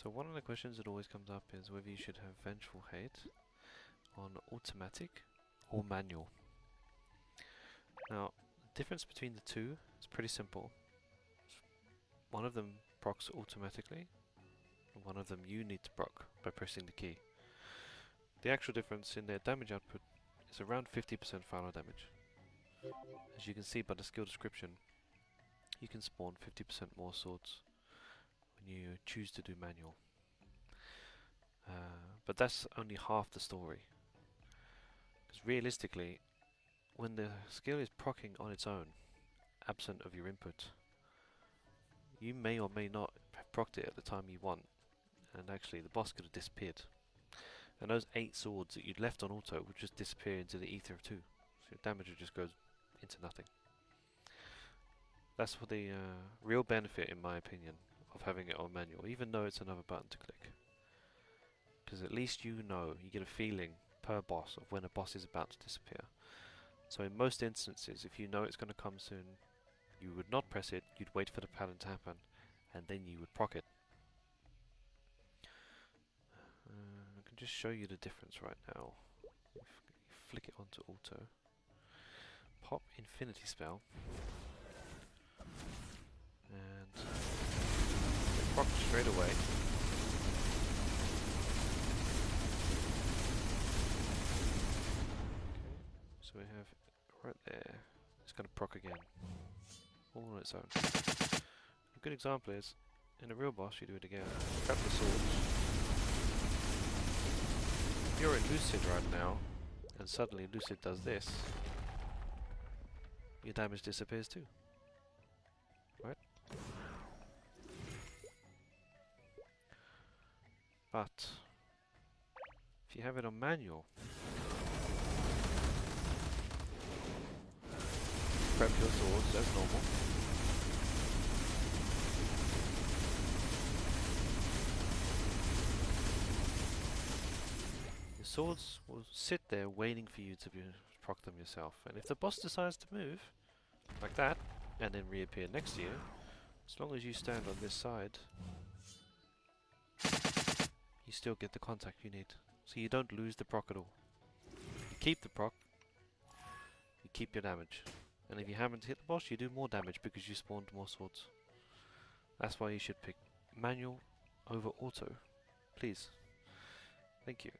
So one of the questions that always comes up is whether you should have Vengeful Hate on automatic or manual. Now, the difference between the two is pretty simple. One of them procs automatically, and one of them you need to proc by pressing the key. The actual difference in their damage output is around 50% final damage. As you can see by the skill description, you can spawn 50% more swords when you choose to do manual. But that's only half the story. Because realistically, when the skill is proccing on its own, absent of your input, you may or may not have procced it at the time you want, and actually the boss could have disappeared. And those 8 swords that you'd left on auto would just disappear into the ether of 2. So your damage would just go into nothing. That's for the real benefit, in my opinion, of having it on manual, even though it's another button to click. Because at least you know, you get a feeling per boss of when a boss is about to disappear. So in most instances, if you know it's going to come soon, you would not press it, you'd wait for the pattern to happen, and then you would proc it. I can just show you the difference right now. If you flick it onto auto, pop Infinity Spell, and proc straight away. Okay, so we have right there, it's going to proc again, all on its own. A good example is, in a real boss you do it again, grab the swords. If you're in Lucid right now, and suddenly Lucid does this, your damage disappears too. Right? But if you have it on manual, prep your swords as normal. Your swords will sit there waiting for you to proc them yourself, and if the boss decides to move, like that, and then reappear next to you, as long as you stand on this side, you still get the contact you need. So you don't lose the proc at all. You keep the proc, you keep your damage. And if you haven't hit the boss, you do more damage because you spawned more swords. That's why you should pick manual over auto. Please. Thank you.